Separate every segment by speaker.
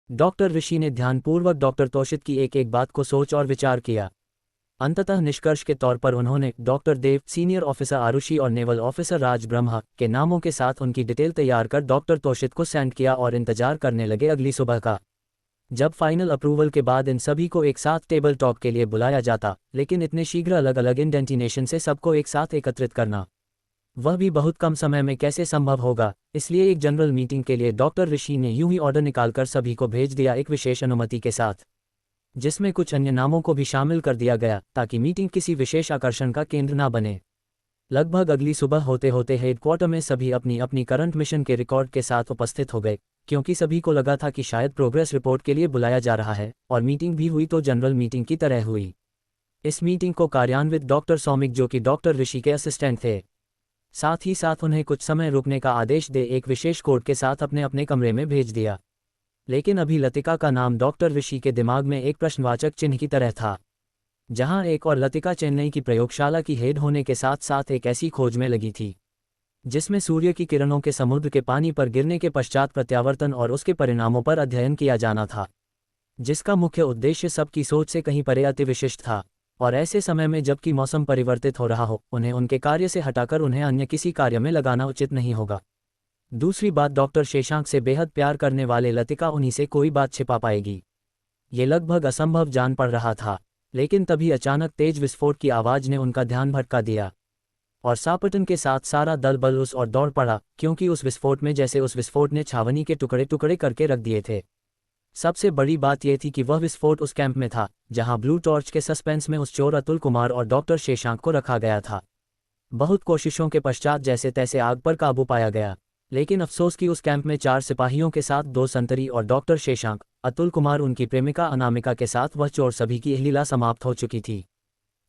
Speaker 1: Doctor ऋषि ने ध्यानपूर्वक doctor तोषित की एक एक बात को सोच और विचार किया। अंततः निष्कर्ष के तौर पर उन्होंने डॉक्टर देव, सीनियर ऑफिसर आरुषि और नेवल ऑफिसर राज ब्रह्मा के नामों के साथ उनकी डिटेल तैयार कर डॉक्टर तोषित को सेंड किया और इंतजार करने लगे अगली सुबह का, जब फाइनल अप्रूवल के बाद इन सभी को एक साथ टेबल टॉक के लिए बुलाया जाता। लेकिन इतने शीघ्र अलग अलग डेस्टिनेशन से सबको एक साथ एकत्रित करना, वह भी बहुत कम समय में कैसे संभव होगा। इसलिए एक जनरल मीटिंग के लिए डॉक्टर ऋषि ने यूं ही ऑर्डर निकालकर सभी को भेज दिया, एक विशेष अनुमति के साथ, जिसमें कुछ अन्य नामों को भी शामिल कर दिया गया ताकि मीटिंग किसी विशेष आकर्षण का केंद्र न बने। लगभग अगली सुबह होते होते हेडक्वार्टर में सभी अपनी अपनी करंट मिशन के रिकॉर्ड के साथ उपस्थित हो गए, क्योंकि सभी को लगा था कि शायद प्रोग्रेस रिपोर्ट के लिए बुलाया जा रहा है। और मीटिंग भी हुई तो जनरल मीटिंग की तरह हुई। इस मीटिंग को कार्यान्वित डॉक्टर सौमिक, जो कि डॉक्टर ऋषि के असिस्टेंट थे, साथ ही साथ उन्हें कुछ समय रुकने का आदेश दे एक विशेष कोड के साथ अपने अपने कमरे में भेज दिया। लेकिन अभी लतिका का नाम डॉक्टर ऋषि के दिमाग में एक प्रश्नवाचक चिन्ह की तरह था। जहां एक और लतिका चेन्नई की प्रयोगशाला की हेड होने के साथ साथ एक ऐसी खोज में लगी थी जिसमें सूर्य की किरणों के समुद्र के पानी पर गिरने के पश्चात प्रत्यावर्तन और उसके परिणामों पर अध्ययन किया जाना था, जिसका मुख्य उद्देश्य सबकी सोच से कहीं परे अति विशिष्ट था। और ऐसे समय में जबकि मौसम परिवर्तित हो रहा हो, उन्हें उनके कार्य से हटाकर उन्हें अन्य किसी कार्य में लगाना उचित नहीं होगा। दूसरी बात, डॉक्टर शेशांक से बेहद प्यार करने वाले लतिका उन्हीं से कोई बात छिपा पाएगी, ये लगभग असंभव जान पड़ रहा था। लेकिन तभी अचानक तेज विस्फोट की आवाज ने उनका ध्यान भटका दिया और सापटन के साथ सारा दल बल उस और दौड़ पड़ा, क्योंकि उस विस्फोट में जैसे उस विस्फोट ने छावनी के टुकड़े टुकड़े करके रख दिए थे। सबसे बड़ी बात यह थी कि वह विस्फोट उस कैंप में था जहां ब्लू टॉर्च के सस्पेंस में उस चोर अतुल कुमार और डॉक्टर शेशांक को रखा गया था। बहुत कोशिशों के पश्चात जैसे तैसे आग पर काबू पाया गया, लेकिन अफसोस कि उस कैंप में 4 सिपाहियों के साथ 2 संतरी और डॉक्टर शेशांक, अतुल कुमार, उनकी प्रेमिका अनामिका के साथ वह चोर सभी की लीला समाप्त हो चुकी थी,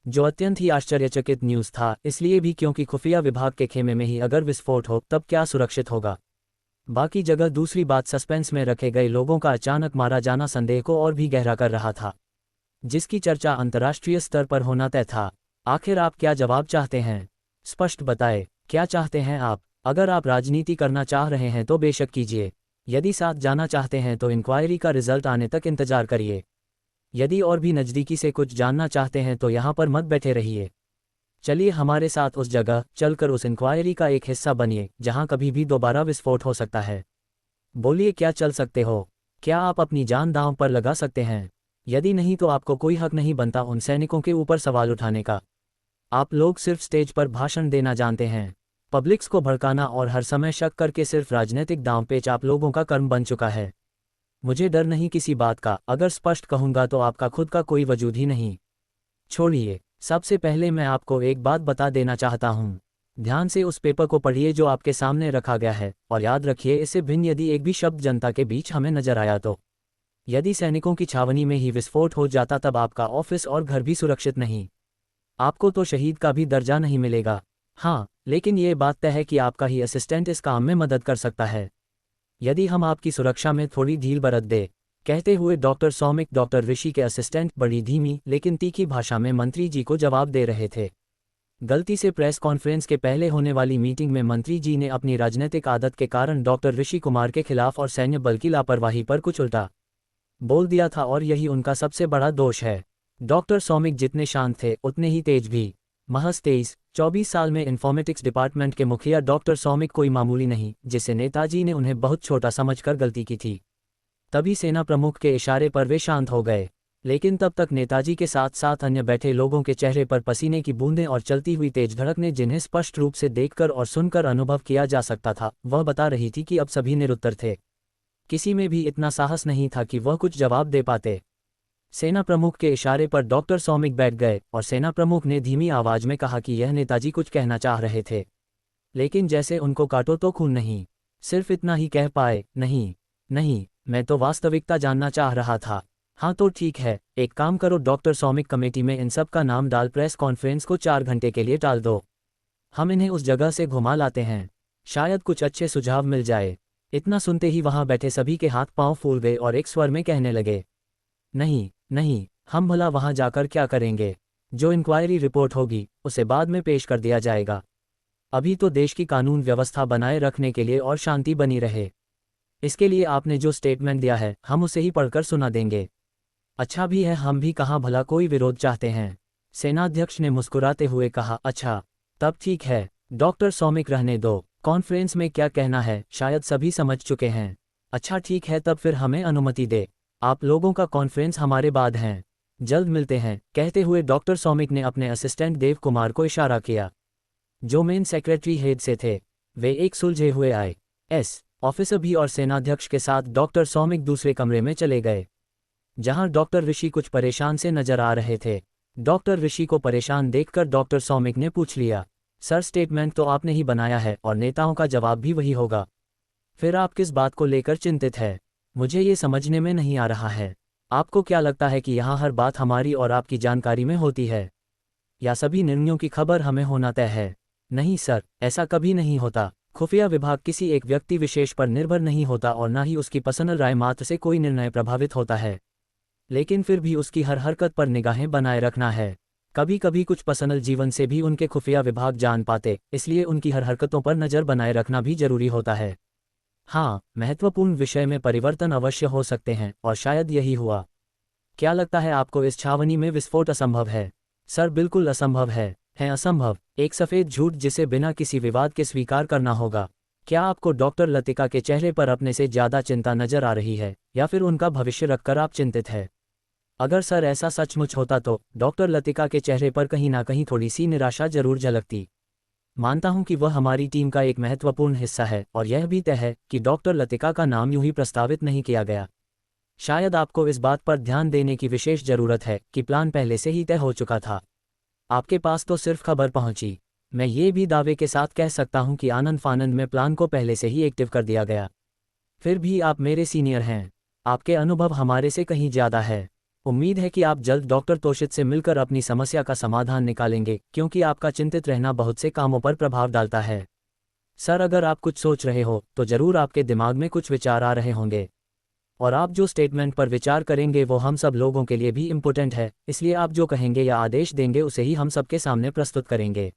Speaker 1: जो अत्यंत ही आश्चर्यचकित न्यूज़ था। इसलिए भी क्योंकि खुफिया विभाग के खेमे में ही अगर विस्फोट हो तब क्या सुरक्षित होगा बाकी जगह। दूसरी बात, सस्पेंस में रखे गए लोगों का अचानक मारा जाना संदेह को और भी गहरा कर रहा था, जिसकी चर्चा अंतर्राष्ट्रीय स्तर पर होना तय था। आखिर आप क्या जवाब चाहते हैं? स्पष्ट बताए, क्या चाहते हैं आप? अगर आप राजनीति करना चाह रहे हैं तो बेशक कीजिए। यदि साथ जाना चाहते हैं तो इंक्वायरी का रिजल्ट आने तक इंतजार करिए। यदि और भी नज़दीकी से कुछ जानना चाहते हैं तो यहाँ पर मत बैठे रहिए। चलिए हमारे साथ उस जगह चलकर उस इंक्वायरी का एक हिस्सा बनिए जहाँ कभी भी दोबारा विस्फोट हो सकता है। बोलिए, क्या चल सकते हो? क्या आप अपनी जान दांव पर लगा सकते हैं? यदि नहीं तो आपको कोई हक नहीं बनता उन सैनिकों के ऊपर सवाल उठाने का। आप लोग सिर्फ स्टेज पर भाषण देना जानते हैं। पब्लिक्स को भड़काना और हर समय शक करके सिर्फ राजनीतिक दांवपेच आप लोगों का कर्म बन चुका है। मुझे डर नहीं किसी बात का, अगर स्पष्ट कहूँगा तो आपका खुद का कोई वजूद ही नहीं। छोड़िए, सबसे पहले मैं आपको एक बात बता देना चाहता हूँ। ध्यान से उस पेपर को पढ़िए जो आपके सामने रखा गया है, और याद रखिए इससे भिन्न यदि एक भी शब्द जनता के बीच हमें नजर आया तो। यदि सैनिकों की छावनी में ही विस्फोट हो जाता तब आपका ऑफिस और घर भी सुरक्षित नहीं। आपको तो शहीद का भी दर्जा नहीं मिलेगा। हाँ, लेकिन ये बात तय है कि आपका ही असिस्टेंट इस काम में मदद कर सकता है, यदि हम आपकी सुरक्षा में थोड़ी ढील बरत दे। कहते हुए डॉक्टर सौमिक, डॉक्टर ऋषि के असिस्टेंट, बड़ी धीमी लेकिन तीखी भाषा में मंत्री जी को जवाब दे रहे थे। गलती से प्रेस कॉन्फ्रेंस के पहले होने वाली मीटिंग में मंत्री जी ने अपनी राजनीतिक आदत के कारण डॉक्टर ऋषि कुमार के खिलाफ और सैन्य बल की लापरवाही पर कुछ उल्टा बोल दिया था, और यही उनका सबसे बड़ा दोष है। डॉक्टर सौमिक जितने शांत थे उतने ही तेज भी। महज 23-24 साल में इन्फॉर्मेटिक्स डिपार्टमेंट के मुखिया डॉक्टर सौमिक कोई मामूली नहीं, जिसे नेताजी ने उन्हें बहुत छोटा समझकर गलती की थी। तभी सेना प्रमुख के इशारे पर वे शांत हो गए, लेकिन तब तक नेताजी के साथ साथ अन्य बैठे लोगों के चेहरे पर पसीने की बूंदें और चलती हुई तेज धड़कनें, जिन्हें स्पष्ट रूप से देखकर और सुनकर अनुभव किया जा सकता था, वह बता रही थी कि अब सभी निरुत्तर थे। किसी में भी इतना साहस नहीं था कि वह कुछ जवाब दे पाते। सेना प्रमुख के इशारे पर डॉक्टर सौमिक बैठ गए और सेना प्रमुख ने धीमी आवाज में कहा कि यह नेताजी कुछ कहना चाह रहे थे, लेकिन जैसे उनको काटो तो खून नहीं। सिर्फ इतना ही कह पाए, नहीं नहीं, मैं तो वास्तविकता जानना चाह रहा था। हाँ तो ठीक है, एक काम करो डॉक्टर सौमिक, कमेटी में इन सब का नाम डाल प्रेस कॉन्फ्रेंस को 4 घंटे के लिए टाल दो। हम इन्हें उस जगह से घुमा लाते हैं, शायद कुछ अच्छे सुझाव मिल जाए। इतना सुनते ही वहां बैठे सभी के हाथ पांव फूल गए और एक स्वर में कहने लगे, नहीं नहीं, हम भला वहां जाकर क्या करेंगे? जो इंक्वायरी रिपोर्ट होगी उसे बाद में पेश कर दिया जाएगा। अभी तो देश की कानून व्यवस्था बनाए रखने के लिए और शांति बनी रहे। इसके लिए आपने जो स्टेटमेंट दिया है हम उसे ही पढ़कर सुना देंगे। अच्छा भी है, हम भी कहाँ भला कोई विरोध चाहते हैं। सेनाध्यक्ष ने मुस्कुराते हुए कहा, अच्छा तब ठीक है डॉक्टर सौमिक, रहने दो। कॉन्फ्रेंस में क्या कहना है शायद सभी समझ चुके हैं। अच्छा ठीक है, तब फिर हमें अनुमति दे। आप लोगों का कॉन्फ्रेंस हमारे बाद हैं, जल्द मिलते हैं। कहते हुए डॉक्टर सौमिक ने अपने असिस्टेंट देव कुमार को इशारा किया, जो मेन सेक्रेटरी हेड से थे। वे एक सुलझे हुए IAS ऑफिसर भी और सेनाध्यक्ष के साथ डॉक्टर सौमिक दूसरे कमरे में चले गए, जहां डॉक्टर ऋषि कुछ परेशान से नजर आ रहे थे। डॉक्टर ऋषि को परेशान देखकर डॉक्टर सौमिक ने पूछ लिया, सर स्टेटमेंट तो आपने ही बनाया है और नेताओं का जवाब भी वही होगा, फिर आप किस बात को लेकर चिंतित है? मुझे ये समझने में नहीं आ रहा है। आपको क्या लगता है कि यहाँ हर बात हमारी और आपकी जानकारी में होती है, या सभी निर्णयों की खबर हमें होना तय है? नहीं सर, ऐसा कभी नहीं होता। खुफिया विभाग किसी एक व्यक्ति विशेष पर निर्भर नहीं होता और न ही उसकी पर्सनल राय मात्र से कोई निर्णय प्रभावित होता है, लेकिन फिर भी उसकी हर हरकत पर निगाहें बनाए रखना है। कभी कभी कुछ पर्सनल जीवन से भी उनके खुफिया विभाग जान पाते, इसलिए उनकी हर हरकतों पर नज़र बनाए रखना भी जरूरी होता है। हाँ, महत्वपूर्ण विषय में परिवर्तन अवश्य हो सकते हैं और शायद यही हुआ। क्या लगता है आपको इस छावनी में विस्फोट असंभव है? सर बिल्कुल असंभव है असंभव, एक सफ़ेद झूठ जिसे बिना किसी विवाद के स्वीकार करना होगा। क्या आपको डॉक्टर लतिका के चेहरे पर अपने से ज़्यादा चिंता नजर आ रही है, या फिर उनका भविष्य रखकर आप चिंतित है? अगर सर ऐसा सचमुच होता तो डॉक्टर लतिका के चेहरे पर कहीं ना कहीं थोड़ी सी निराशा जरूर झलकती। मानता हूं कि वह हमारी टीम का एक महत्वपूर्ण हिस्सा है और यह भी तय है कि डॉक्टर लतिका का नाम यूं ही प्रस्तावित नहीं किया गया। शायद आपको इस बात पर ध्यान देने की विशेष जरूरत है कि प्लान पहले से ही तय हो चुका था, आपके पास तो सिर्फ खबर पहुंची। मैं ये भी दावे के साथ कह सकता हूं कि आनंद फानंद में प्लान को पहले से ही एक्टिव कर दिया गया। फिर भी आप मेरे सीनियर हैं, आपके अनुभव हमारे से कहीं ज़्यादा है। उम्मीद है कि आप जल्द डॉक्टर तोशित से मिलकर अपनी समस्या का समाधान निकालेंगे, क्योंकि आपका चिंतित रहना बहुत से कामों पर प्रभाव डालता है। सर अगर आप कुछ सोच रहे हो तो ज़रूर आपके दिमाग में कुछ विचार आ रहे होंगे, और आप जो स्टेटमेंट पर विचार करेंगे वो हम सब लोगों के लिए भी इम्पोर्टेंट है, इसलिए आप जो कहेंगे या आदेश देंगे उसे ही हम सबके सामने प्रस्तुत करेंगे।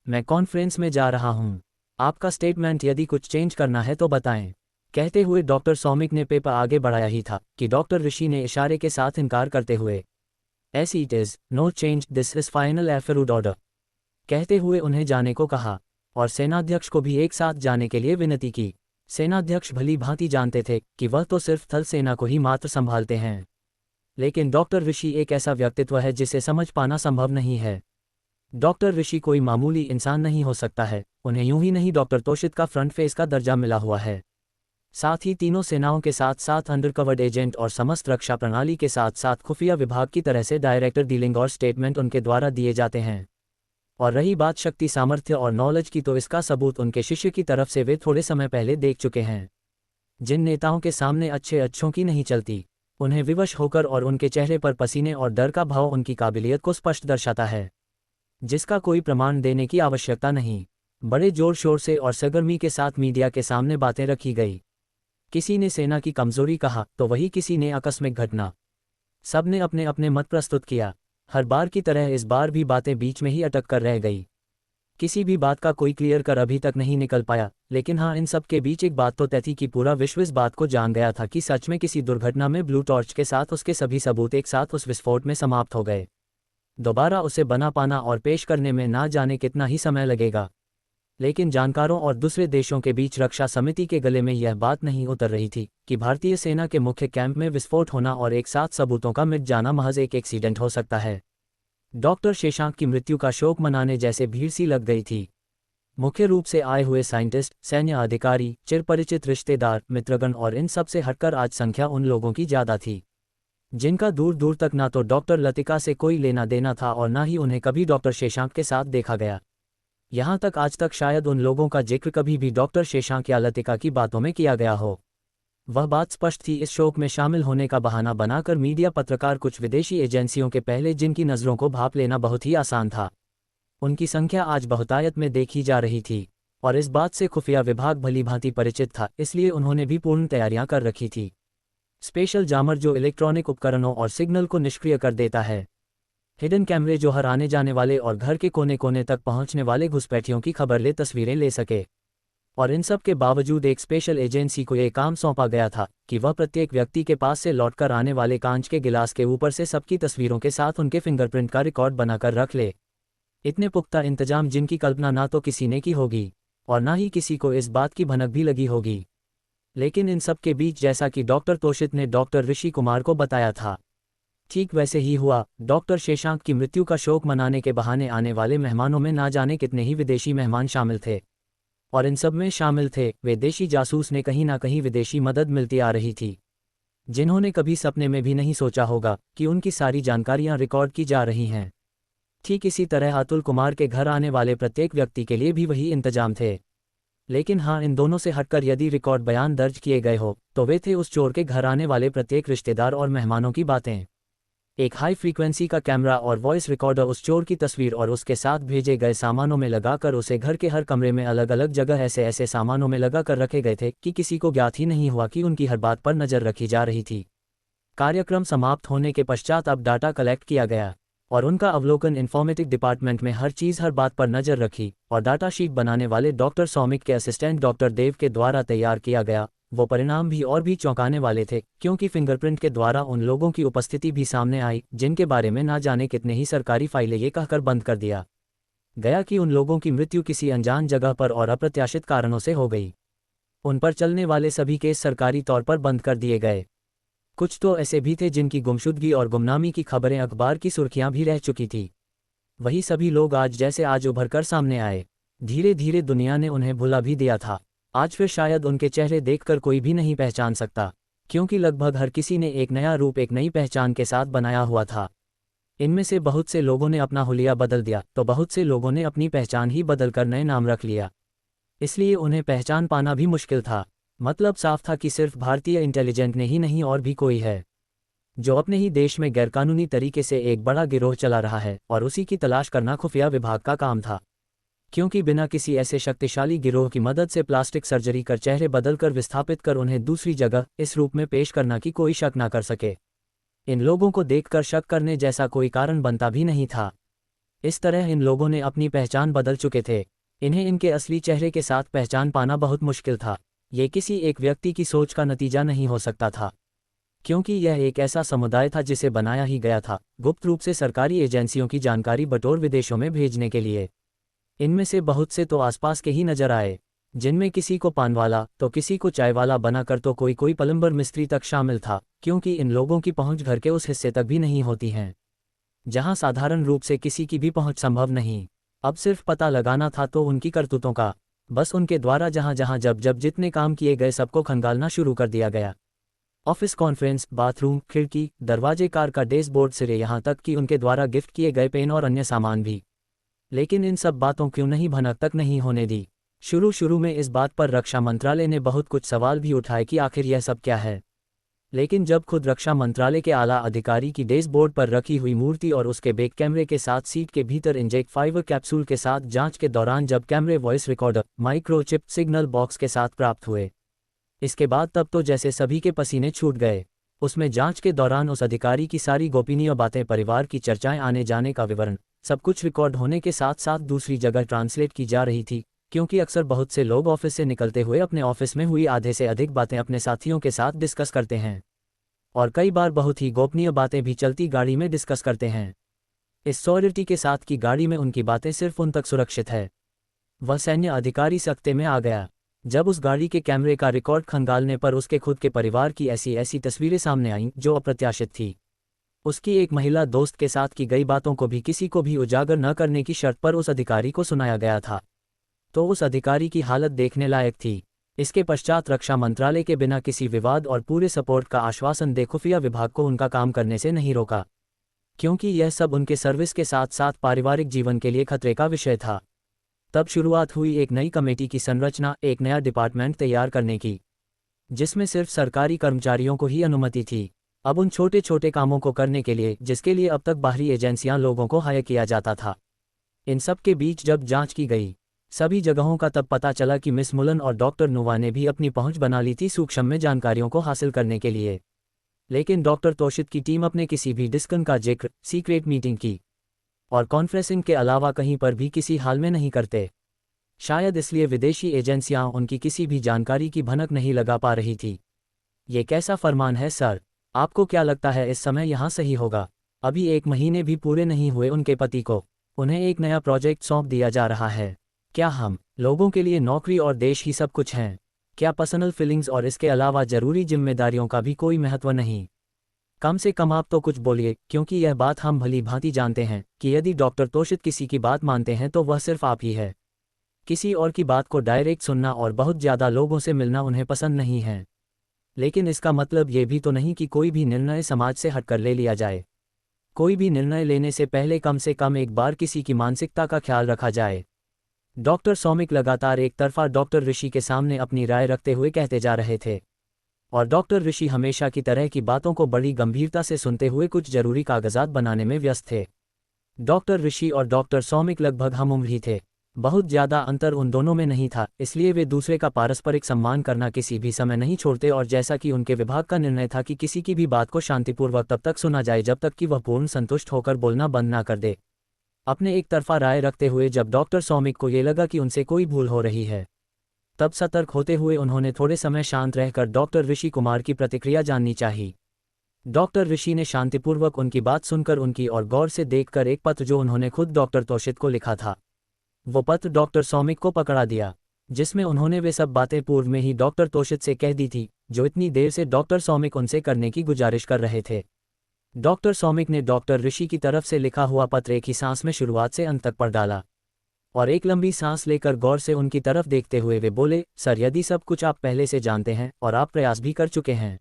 Speaker 1: मैं कॉन्फ्रेंस में जा रहा हूँ, आपका स्टेटमेंट यदि कुछ चेंज करना है तो बताएं। कहते हुए डॉक्टर सौमिक ने पेपर आगे बढ़ाया ही था कि डॉक्टर ऋषि ने इशारे के साथ इनकार करते हुए, as it is, no change, this is final approved order, कहते हुए उन्हें जाने को कहा और सेनाध्यक्ष को भी एक साथ जाने के लिए विनती की। सेनाध्यक्ष भली भांति जानते थे कि वह तो सिर्फ थल सेना को ही मात्र संभालते हैं, लेकिन डॉक्टर ऋषि एक ऐसा व्यक्तित्व है जिसे समझ पाना संभव नहीं है। डॉक्टर ऋषि कोई मामूली इंसान नहीं हो सकता है, उन्हें यूं ही नहीं डॉक्टर तोशित का फ्रंट फेस का दर्जा मिला हुआ है। साथ ही तीनों सेनाओं के साथ साथ अंडरकवर्ड एजेंट और समस्त रक्षा प्रणाली के साथ साथ खुफिया विभाग की तरह से डायरेक्टर डीलिंग और स्टेटमेंट उनके द्वारा दिए जाते हैं। और रही बात शक्ति, सामर्थ्य और नॉलेज की, तो इसका सबूत उनके शिष्य की तरफ से वे थोड़े समय पहले देख चुके हैं। जिन नेताओं के सामने अच्छों की नहीं चलती, उन्हें विवश होकर और उनके चेहरे पर पसीने और डर का भाव उनकी काबिलियत को स्पष्ट दर्शाता है, जिसका कोई प्रमाण देने की आवश्यकता नहीं। बड़े जोर शोर से और सरगर्मी के साथ मीडिया के सामने बातें रखी गई। किसी ने सेना की कमजोरी कहा तो वही किसी ने आकस्मिक घटना। सबने अपने अपने मत प्रस्तुत किया। हर बार की तरह इस बार भी बातें बीच में ही अटक कर रह गई। किसी भी बात का कोई क्लियर कर अभी तक नहीं निकल पाया, लेकिन हाँ, इन सब के बीच एक बात तो तय थी कि पूरा विश्व इस बात को जान गया था कि सच में किसी दुर्घटना में ब्लू टॉर्च के साथ उसके सभी सबूत एक साथ उस विस्फोट में समाप्त हो गए। दोबारा उसे बना पाना और पेश करने में ना जाने कितना ही समय लगेगा। लेकिन जानकारों और दूसरे देशों के बीच रक्षा समिति के गले में यह बात नहीं उतर रही थी कि भारतीय सेना के मुख्य कैंप में विस्फोट होना और एक साथ सबूतों का मिट जाना महज एक एक्सीडेंट हो सकता है। डॉक्टर शशांक की मृत्यु का शोक मनाने जैसे भीड़ सी लग गई थी। मुख्य रूप से आए हुए साइंटिस्ट, सैन्य अधिकारी, चिरपरिचित रिश्तेदार, मित्रगण और इन सब से हटकर आज संख्या उन लोगों की ज़्यादा थी जिनका दूर दूर तक ना तो डॉक्टर लतिका से कोई लेना देना था और ना ही उन्हें कभी डॉक्टर शशांक के साथ देखा गया। यहाँ तक आज तक शायद उन लोगों का जिक्र कभी भी डॉक्टर शशांक या लतिका की बातों में किया गया हो। वह बात स्पष्ट थी, इस शोक में शामिल होने का बहाना बनाकर मीडिया, पत्रकार, कुछ विदेशी एजेंसियों के पहले जिनकी नज़रों को भांप लेना बहुत ही आसान था, उनकी संख्या आज बहुतायत में देखी जा रही थी और इस बात से खुफिया विभाग भली भांति परिचित था, इसलिए उन्होंने भी पूर्ण तैयारियां कर रखी थी। स्पेशल जामर जो इलेक्ट्रॉनिक उपकरणों और सिग्नल को निष्क्रिय कर देता है, हिडन कैमरे जो हर आने जाने वाले और घर के कोने कोने तक पहुंचने वाले घुसपैठियों की खबर ले तस्वीरें ले सके, और इन सब के बावजूद एक स्पेशल एजेंसी को यह काम सौंपा गया था कि वह प्रत्येक व्यक्ति के पास से लौटकर आने वाले कांच के गिलास के ऊपर से सबकी तस्वीरों के साथ उनके फिंगरप्रिंट का रिकॉर्ड बनाकर रख ले। इतने पुख्ता इंतजाम जिनकी कल्पना ना तो किसी ने की होगी और ना ही किसी को इस बात की भनक भी लगी होगी। लेकिन इन सब के बीच जैसा कि डॉक्टर तोषित ने डॉक्टर ऋषि कुमार को बताया था, ठीक वैसे ही हुआ। डॉक्टर शेशांक की मृत्यु का शोक मनाने के बहाने आने वाले मेहमानों में ना जाने कितने ही विदेशी मेहमान शामिल थे, और इन सब में शामिल थे वे देशी जासूस ने कहीं ना कहीं विदेशी मदद मिलती आ रही थी, जिन्होंने कभी सपने में भी नहीं सोचा होगा कि उनकी सारी जानकारियां रिकॉर्ड की जा रही हैं। ठीक इसी तरह अतुल कुमार के घर आने वाले प्रत्येक व्यक्ति के लिए भी वही इंतजाम थे। लेकिन हाँ, इन दोनों से हटकर यदि रिकॉर्ड बयान दर्ज किए गए हो तो वे थे उस चोर के घर आने वाले प्रत्येक रिश्तेदार और मेहमानों की बातें। एक हाई फ्रीक्वेंसी का कैमरा और वॉइस रिकॉर्डर उस चोर की तस्वीर और उसके साथ भेजे गए सामानों में लगाकर उसे घर के हर कमरे में अलग अलग जगह ऐसे ऐसे सामानों में लगाकर रखे गए थे कि किसी को ज्ञात ही नहीं हुआ कि उनकी हर बात पर नजर रखी जा रही थी। कार्यक्रम समाप्त होने के पश्चात अब डाटा कलेक्ट किया गया और उनका अवलोकन इन्फॉर्मेटिक डिपार्टमेंट में हर चीज़ हर बात पर नजर रखी और डाटा शीट बनाने वाले डॉक्टर सौमिक के असिस्टेंट डॉक्टर देव के द्वारा तैयार किया गया। वो परिणाम भी और भी चौंकाने वाले थे, क्योंकि फिंगरप्रिंट के द्वारा उन लोगों की उपस्थिति भी सामने आई जिनके बारे में ना जाने कितने ही सरकारी फाइलें ये कहकर बंद कर दिया गया कि उन लोगों की मृत्यु किसी अनजान जगह पर और अप्रत्याशित कारणों से हो गई। उन पर चलने वाले सभी केस सरकारी तौर पर बंद कर दिए गए। कुछ तो ऐसे भी थे जिनकी गुमशुदगी और गुमनामी की खबरें अखबार की सुर्खियां भी रह चुकी थी। वही सभी लोग आज जैसे आज उभर कर सामने आए। धीरे धीरे दुनिया ने उन्हें भुला भी दिया था। आज फिर शायद उनके चेहरे देखकर कोई भी नहीं पहचान सकता, क्योंकि लगभग हर किसी ने एक नया रूप एक नई पहचान के साथ बनाया हुआ था। इनमें से बहुत से लोगों ने अपना हुलिया बदल दिया तो बहुत से लोगों ने अपनी पहचान ही बदलकर नए नाम रख लिया। इसलिए उन्हें पहचान पाना भी मुश्किल था। मतलब साफ था कि सिर्फ भारतीय इंटेलिजेंट ने ही नहीं और भी कोई है जो अपने ही देश में गैरकानूनी तरीके से एक बड़ा गिरोह चला रहा है, और उसी की तलाश करना खुफिया विभाग का काम था। क्योंकि बिना किसी ऐसे शक्तिशाली गिरोह की मदद से प्लास्टिक सर्जरी कर चेहरे बदलकर विस्थापित कर उन्हें दूसरी जगह इस रूप में पेश करना कि कोई शक ना कर सके, इन लोगों को देखकर शक करने जैसा कोई कारण बनता भी नहीं था। इस तरह इन लोगों ने अपनी पहचान बदल चुके थे। इन्हें इनके असली चेहरे के साथ पहचान पाना बहुत मुश्किल था। ये किसी एक व्यक्ति की सोच का नतीजा नहीं हो सकता था, क्योंकि यह एक ऐसा समुदाय था जिसे बनाया ही गया था गुप्त रूप से सरकारी एजेंसियों की जानकारी बटोर विदेशों में भेजने के लिए। इनमें से बहुत से तो आसपास के ही नजर आए, जिनमें किसी को पानवाला तो किसी को चायवाला बनाकर तो कोई कोई प्लम्बर मिस्त्री तक शामिल था, क्योंकि इन लोगों की पहुंच घर के उस हिस्से तक भी नहीं होती हैं जहां साधारण रूप से किसी की भी पहुंच संभव नहीं। अब सिर्फ पता लगाना था तो उनकी करतूतों का। बस उनके द्वारा जहां जहां जब जब जितने काम किए गए सबको खंगालना शुरू कर दिया गया। ऑफिस, कॉन्फ्रेंस, बाथरूम, खिड़की, दरवाजे, कार का डैशबोर्ड, सिरे, यहाँ तक कि उनके द्वारा गिफ्ट किए गए पेन और अन्य सामान भी। लेकिन इन सब बातों क्यों नहीं भनक तक नहीं होने दी। शुरू में इस बात पर रक्षा मंत्रालय ने बहुत कुछ सवाल भी उठाए कि आखिर यह सब क्या है। लेकिन जब खुद रक्षा मंत्रालय के आला अधिकारी की डैशबोर्ड पर रखी हुई मूर्ति और उसके बैक कैमरे के साथ सीट के भीतर इंजेक्ट फाइबर कैप्सूल के साथ जांच के दौरान जब कैमरे voice recorder microchip signal box के साथ प्राप्त हुए, इसके बाद तब तो जैसे सभी के पसीने छूट गए। उसमें जांच के दौरान उस अधिकारी की सारी गोपनीय बातें, परिवार की चर्चाएं, आने जाने का विवरण, सब कुछ रिकॉर्ड होने के साथ साथ दूसरी जगह ट्रांसलेट की जा रही थी, क्योंकि अक्सर बहुत से लोग ऑफिस से निकलते हुए अपने ऑफिस में हुई आधे से अधिक बातें अपने साथियों के साथ डिस्कस करते हैं, और कई बार बहुत ही गोपनीय बातें भी चलती गाड़ी में डिस्कस करते हैं। इस सॉलिडिटी के साथ की गाड़ी में उनकी बातें सिर्फ उन तक सुरक्षित है। वह सैन्य अधिकारी सख्ते में आ गया जब उस गाड़ी के कैमरे का रिकॉर्ड खंगालने पर उसके खुद के परिवार की ऐसी ऐसी तस्वीरें सामने आईं जो अप्रत्याशित थी। उसकी एक महिला दोस्त के साथ की गई बातों को भी किसी को भी उजागर न करने की शर्त पर उस अधिकारी को सुनाया गया था, तो उस अधिकारी की हालत देखने लायक थी। इसके पश्चात रक्षा मंत्रालय के बिना किसी विवाद और पूरे सपोर्ट का आश्वासन दे खुफिया विभाग को उनका काम करने से नहीं रोका, क्योंकि यह सब उनके सर्विस के साथ साथ पारिवारिक जीवन के लिए खतरे का विषय था। तब शुरुआत हुई एक नई कमेटी की संरचना, एक नया डिपार्टमेंट तैयार करने की, जिसमें सिर्फ सरकारी कर्मचारियों को ही अनुमति थी अब उन छोटे छोटे कामों को करने के लिए जिसके लिए अब तक बाहरी एजेंसियां लोगों को हायर किया जाता था। इन सब के बीच जब जांच की गई सभी जगहों का, तब पता चला कि मिस मुलन और डॉक्टर नुवा ने भी अपनी पहुंच बना ली थी सूक्ष्म में जानकारियों को हासिल करने के लिए। लेकिन डॉक्टर तोषित की टीम अपने किसी भी डिस्कशन का जिक्र, सीक्रेट मीटिंग की और कॉन्फ्रेंसिंग के अलावा कहीं पर भी किसी हाल में नहीं करते। शायद इसलिए विदेशी एजेंसियां उनकी किसी भी जानकारी की भनक नहीं लगा पा रही थी। ये कैसा फरमान है सर? आपको क्या लगता है इस समय यहाँ सही होगा? अभी 1 महीने भी पूरे नहीं हुए उनके पति को, उन्हें एक नया प्रोजेक्ट सौंप दिया जा रहा है। क्या हम लोगों के लिए नौकरी और देश ही सब कुछ हैं? क्या पर्सनल फीलिंग्स और इसके अलावा जरूरी जिम्मेदारियों का भी कोई महत्व नहीं? कम से कम आप तो कुछ बोलिए, क्योंकि यह बात हम भली भांति जानते हैं कि यदि डॉक्टर तोशित किसी की बात मानते हैं तो वह सिर्फ आप ही है। किसी और की बात को डायरेक्ट सुनना और बहुत ज़्यादा लोगों से मिलना उन्हें पसंद नहीं है। लेकिन इसका मतलब ये भी तो नहीं कि कोई भी निर्णय समाज से हटकर ले लिया जाए। कोई भी निर्णय लेने से कम एक बार किसी की मानसिकता का ख्याल रखा जाए। डॉक्टर सौमिक लगातार एक तरफा डॉक्टर ऋषि के सामने अपनी राय रखते हुए कहते जा रहे थे, और डॉक्टर ऋषि हमेशा की तरह की बातों को बड़ी गंभीरता से सुनते हुए कुछ जरूरी कागजात बनाने में व्यस्त थे। डॉक्टर ऋषि और डॉक्टर सौमिक लगभग हम उम्र ही थे। बहुत ज़्यादा अंतर उन दोनों में नहीं था, इसलिए वे दूसरे का पारस्परिक सम्मान करना किसी भी समय नहीं छोड़ते, और जैसा कि उनके विभाग का निर्णय था कि किसी की भी बात को शांतिपूर्वक तब तक सुना जाए जब तक कि वह पूर्ण संतुष्ट होकर बोलना बंद ना कर दे। अपने एक तरफा राय रखते हुए जब डॉक्टर सौमिक को ये लगा कि उनसे कोई भूल हो रही है, तब सतर्क होते हुए उन्होंने थोड़े समय शांत रहकर डॉक्टर ऋषि कुमार की प्रतिक्रिया जाननी चाहिए। डॉक्टर ऋषि ने शांतिपूर्वक उनकी बात सुनकर उनकी और गौर से देखकर एक पत्र जो उन्होंने खुद डॉक्टर तोशित को लिखा था, वो पत्र डॉक्टर सौमिक को पकड़ा दिया, जिसमें उन्होंने वे सब बातें पूर्व में ही डॉक्टर तोशित से कह दी थी जो इतनी देर से डॉक्टर सौमिक उनसे करने की गुजारिश कर रहे थे। डॉक्टर सौमिक ने डॉक्टर ऋषि की तरफ से लिखा हुआ पत्र एक ही सांस में शुरुआत से अंत तक पढ़ डाला, और एक लंबी सांस लेकर गौर से उनकी तरफ देखते हुए वे बोले, सर, यदि सब कुछ आप पहले से जानते हैं और आप प्रयास भी कर चुके हैं,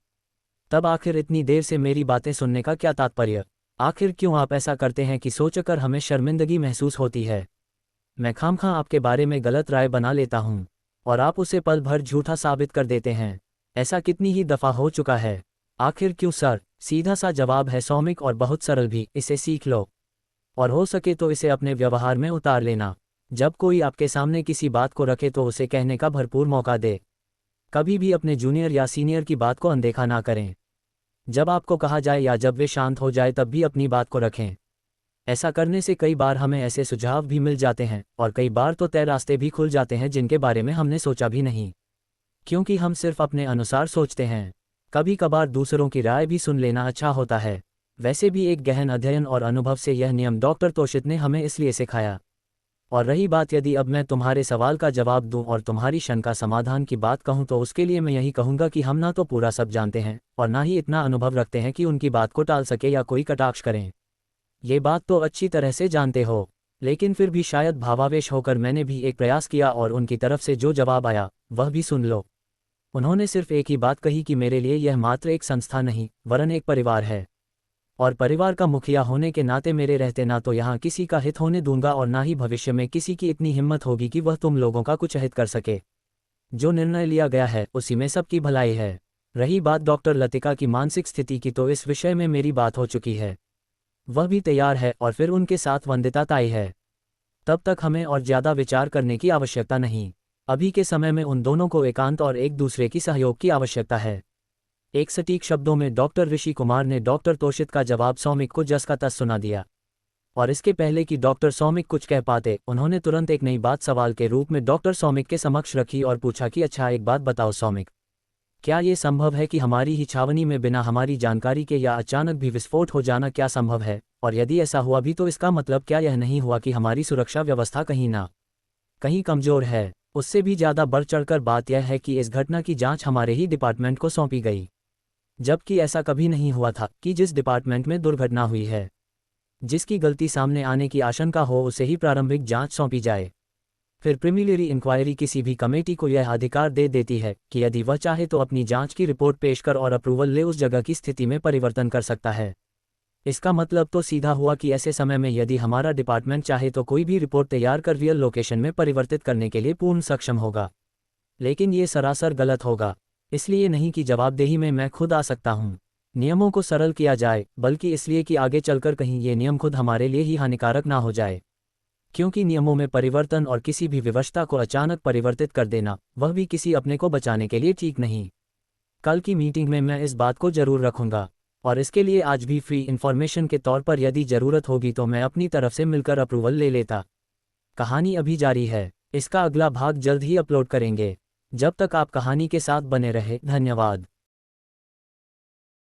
Speaker 1: तब आखिर इतनी देर से मेरी बातें सुनने का क्या तात्पर्य? आखिर क्यों आप ऐसा करते हैं कि सोचकर हमें शर्मिंदगी महसूस होती है? मैं खामखा आपके बारे में गलत राय बना लेता हूँ और आप उसे पल भर झूठा साबित कर देते हैं। ऐसा कितनी ही दफ़ा हो चुका है। आखिर क्यों सर? सीधा सा जवाब है सौमिक, और बहुत सरल भी। इसे सीख लो और हो सके तो इसे अपने व्यवहार में उतार लेना। जब कोई आपके सामने किसी बात को रखे तो उसे कहने का भरपूर मौका दे। कभी भी अपने जूनियर या सीनियर की बात को अनदेखा ना करें। जब आपको कहा जाए या जब वे शांत हो जाए तब भी अपनी बात को रखें। ऐसा करने से कई बार हमें ऐसे सुझाव भी मिल जाते हैं, और कई बार तो तय रास्ते भी खुल जाते हैं जिनके बारे में हमने सोचा भी नहीं, क्योंकि हम सिर्फ अपने अनुसार सोचते हैं। कभी कभार दूसरों की राय भी सुन लेना अच्छा होता है। वैसे भी एक गहन अध्ययन और अनुभव से यह नियम डॉक्टर तोशित ने हमें इसलिए सिखाया। और रही बात यदि अब मैं तुम्हारे सवाल का जवाब दूं और तुम्हारी शंका समाधान की बात कहूं, तो उसके लिए मैं यही कहूंगा कि हम ना तो पूरा सब जानते हैं और ना ही इतना अनुभव रखते हैं कि उनकी बात को टाल सके या कोई कटाक्ष करें। ये बात तो अच्छी तरह से जानते हो, लेकिन फिर भी शायद भावावेश होकर मैंने भी एक प्रयास किया और उनकी तरफ से जो जवाब आया वह भी सुन लो। उन्होंने सिर्फ एक ही बात कही कि मेरे लिए यह मात्र एक संस्था नहीं वरन एक परिवार है, और परिवार का मुखिया होने के नाते मेरे रहते ना तो यहाँ किसी का हित होने दूंगा और ना ही भविष्य में किसी की इतनी हिम्मत होगी कि वह तुम लोगों का कुछ हित कर सके। जो निर्णय लिया गया है उसी में सबकी भलाई है। रही बात डॉक्टर लतिका की मानसिक स्थिति की, तो इस विषय में मेरी बात हो चुकी है। वह भी तैयार है और फिर उनके साथ वंदिता ताई है। तब तक हमें और ज़्यादा विचार करने की आवश्यकता नहीं। अभी के समय में उन दोनों को एकांत और एक दूसरे की सहयोग की आवश्यकता है। एक सटीक शब्दों में डॉक्टर ऋषि कुमार ने डॉक्टर तोशित का जवाब सौमिक को जस का तस सुना दिया, और इसके पहले कि डॉक्टर सौमिक कुछ कह पाते, उन्होंने तुरंत एक नई बात सवाल के रूप में डॉक्टर सौमिक के समक्ष रखी और पूछा कि अच्छा, एक बात बताओ सौमिक, क्या ये संभव है कि हमारी ही छावनी में बिना हमारी जानकारी के या अचानक भी विस्फोट हो जाना क्या संभव है? और यदि ऐसा हुआ भी तो इसका मतलब क्या यह नहीं हुआ कि हमारी सुरक्षा व्यवस्था कहीं ना कहीं कमजोर है? उससे भी ज़्यादा बढ़ चढ़कर बात यह है कि इस घटना की जांच हमारे ही डिपार्टमेंट को सौंपी गई, जबकि ऐसा कभी नहीं हुआ था कि जिस डिपार्टमेंट में दुर्घटना हुई है, जिसकी गलती सामने आने की आशंका हो, उसे ही प्रारंभिक जांच सौंपी जाए। फिर प्रीलिमिनरी इंक्वायरी किसी भी कमेटी को यह अधिकार दे देती है कि यदि वह चाहे तो अपनी जांच की रिपोर्ट पेश कर और अप्रूवल ले उस जगह की स्थिति में परिवर्तन कर सकता है। इसका मतलब तो सीधा हुआ कि ऐसे समय में यदि हमारा डिपार्टमेंट चाहे तो कोई भी रिपोर्ट तैयार कर रियल लोकेशन में परिवर्तित करने के लिए पूर्ण सक्षम होगा। लेकिन ये सरासर गलत होगा, इसलिए नहीं कि जवाबदेही में मैं खुद आ सकता हूँ। नियमों को सरल किया जाए, बल्कि इसलिए कि आगे चलकर कहीं ये नियम खुद हमारे लिए ही हानिकारक ना हो जाए, क्योंकि नियमों में परिवर्तन और किसी भी व्यवस्था को अचानक परिवर्तित कर देना, वह भी किसी अपने को बचाने के लिए ठीक नहीं। कल की मीटिंग में मैं इस बात को जरूर रखूंगा, और इसके लिए आज भी फ्री इन्फॉर्मेशन के तौर पर यदि ज़रूरत होगी तो मैं अपनी तरफ से मिलकर अप्रूवल ले लेता। कहानी अभी जारी है। इसका अगला भाग जल्द ही अपलोड करेंगे। जब तक आप कहानी के साथ बने रहे, धन्यवाद।